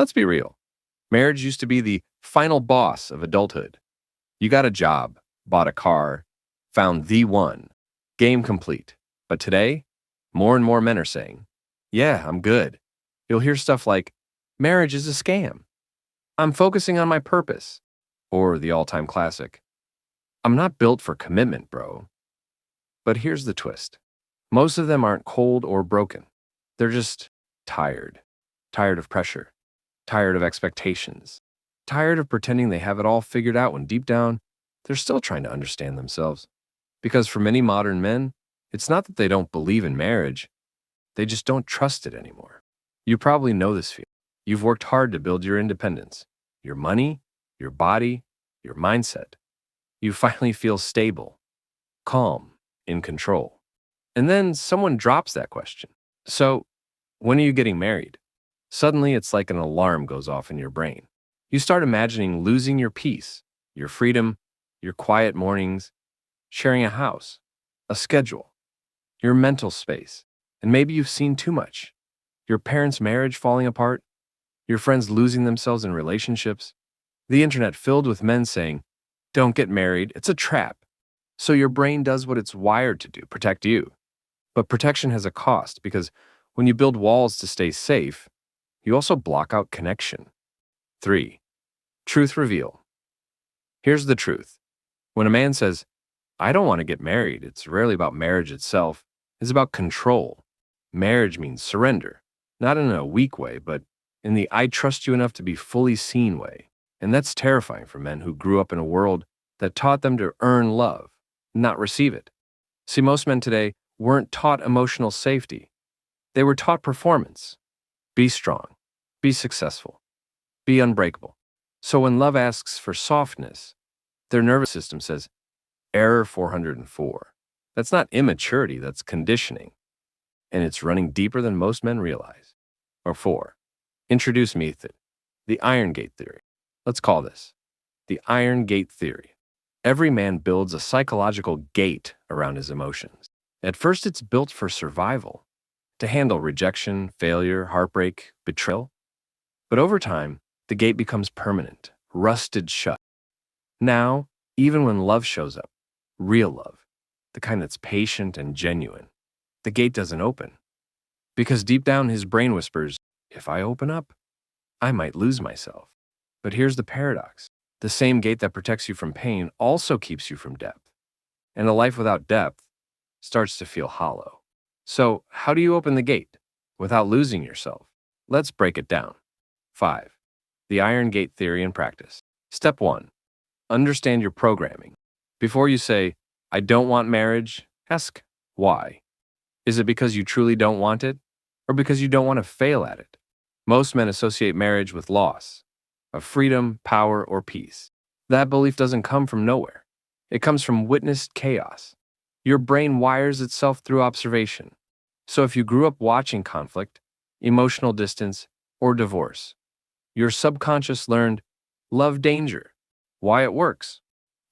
Let's be real. Marriage used to be the final boss of adulthood. You got a job, bought a car, found the one, game complete. But today, more and more men are saying, yeah, I'm good. You'll hear stuff like, marriage is a scam. I'm focusing on my purpose. Or the all-time classic, I'm not built for commitment, bro. But here's the twist. Most of them aren't cold or broken. They're just tired. Tired of pressure. Tired of expectations. Tired of pretending they have it all figured out when deep down, they're still trying to understand themselves. Because for many modern men, it's not that they don't believe in marriage, they just don't trust it anymore. You probably know this feeling. You've worked hard to build your independence, your money, your body, your mindset. You finally feel stable, calm, in control. And then someone drops that question. So, when are you getting married? Suddenly, it's like an alarm goes off in your brain. You start imagining losing your peace, your freedom, your quiet mornings, sharing a house, a schedule, your mental space. And maybe you've seen too much. Your parents' marriage falling apart, your friends losing themselves in relationships, the internet filled with men saying, don't get married, it's a trap. So your brain does what it's wired to do, protect you. But protection has a cost because when you build walls to stay safe, you also block out connection. 3. Truth reveal. Here's the truth. When a man says, I don't want to get married, it's rarely about marriage itself. It's about control. Marriage means surrender, not in a weak way, but in the I trust you enough to be fully seen way. And that's terrifying for men who grew up in a world that taught them to earn love, not receive it. See, most men today weren't taught emotional safety. They were taught performance. Be strong, be successful, be unbreakable. So when love asks for softness, their nervous system says, error 404. That's not immaturity, that's conditioning. And it's running deeper than most men realize. Or 4. Introduce me to the Iron Gate theory. Let's call this the Iron Gate theory. Every man builds a psychological gate around his emotions. At first, it's built for survival, to handle rejection, failure, heartbreak, betrayal. But over time, the gate becomes permanent, rusted shut. Now, even when love shows up, real love, the kind that's patient and genuine, the gate doesn't open. Because deep down, his brain whispers, if I open up, I might lose myself. But here's the paradox. The same gate that protects you from pain also keeps you from depth. And a life without depth starts to feel hollow. So, how do you open the gate without losing yourself? Let's break it down. 5. The Iron Gate theory in practice. Step 1. Understand your programming. Before you say, I don't want marriage, ask why. Is it because you truly don't want it, or because you don't want to fail at it? Most men associate marriage with loss of freedom, power, or peace. That belief doesn't come from nowhere. It comes from witnessed chaos. Your brain wires itself through observation. So if you grew up watching conflict, emotional distance, or divorce, your subconscious learned love danger, why it works.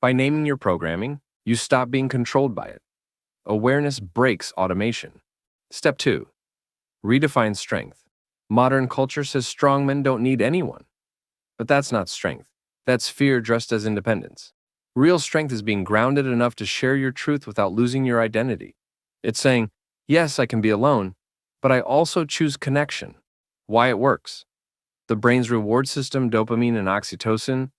By naming your programming, you stop being controlled by it. Awareness breaks automation. Step 2. Redefine strength. Modern culture says strong men don't need anyone. But that's not strength. That's fear dressed as independence. Real strength is being grounded enough to share your truth without losing your identity. It's saying, yes, I can be alone, but I also choose connection. Why it works. The brain's reward system, dopamine and oxytocin,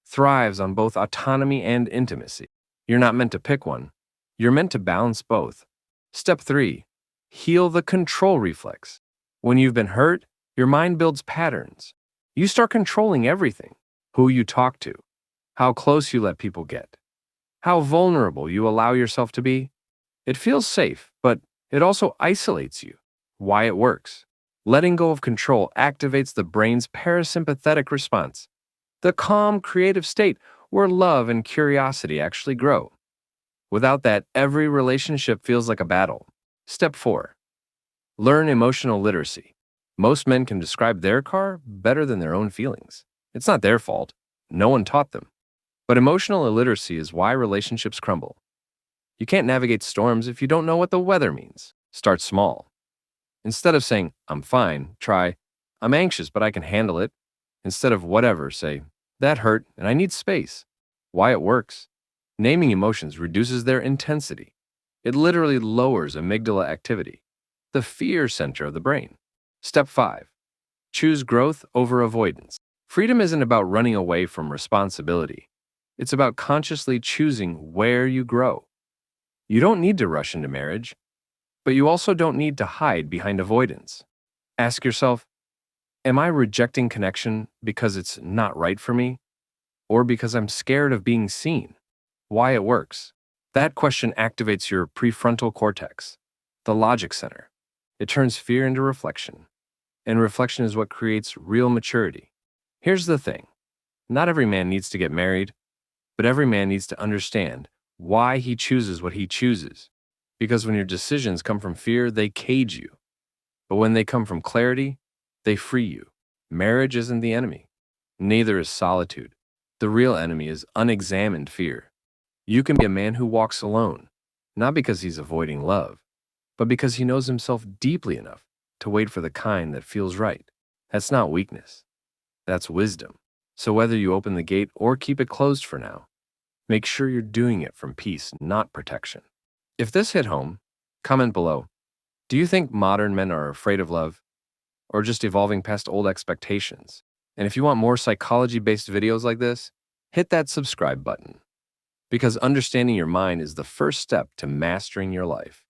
thrives on both autonomy and intimacy. You're not meant to pick one. You're meant to balance both. Step 3. Heal the control reflex. When you've been hurt, your mind builds patterns. You start controlling everything. Who you talk to, how close you let people get, how vulnerable you allow yourself to be. It feels safe, but it also isolates you. Why it works. Letting go of control activates the brain's parasympathetic response, the calm, creative state where love and curiosity actually grow. Without that, every relationship feels like a battle. Step 4. Learn emotional literacy. Most men can describe their car better than their own feelings. It's not their fault. No one taught them. But emotional illiteracy is why relationships crumble. You can't navigate storms if you don't know what the weather means. Start small. Instead of saying, I'm fine, try, I'm anxious, but I can handle it. Instead of whatever, say, that hurt and I need space. Why it works. Naming emotions reduces their intensity. It literally lowers amygdala activity, the fear center of the brain. Step 5. Choose growth over avoidance. Freedom isn't about running away from responsibility. It's about consciously choosing where you grow. You don't need to rush into marriage, but you also don't need to hide behind avoidance. Ask yourself, am I rejecting connection because it's not right for me, or because I'm scared of being seen? Why it works. That question activates your prefrontal cortex, the logic center. It turns fear into reflection, and reflection is what creates real maturity. Here's the thing. Not every man needs to get married, but every man needs to understand why he chooses what he chooses. Because when your decisions come from fear, they cage you. But when they come from clarity, they free you. Marriage isn't the enemy. Neither is solitude. The real enemy is unexamined fear. You can be a man who walks alone, not because he's avoiding love, but because he knows himself deeply enough to wait for the kind that feels right. That's not weakness. That's wisdom. So whether you open the gate or keep it closed for now, make sure you're doing it from peace, not protection. If this hit home, comment below. Do you think modern men are afraid of love, or just evolving past old expectations? And if you want more psychology-based videos like this, hit that subscribe button. Because understanding your mind is the first step to mastering your life.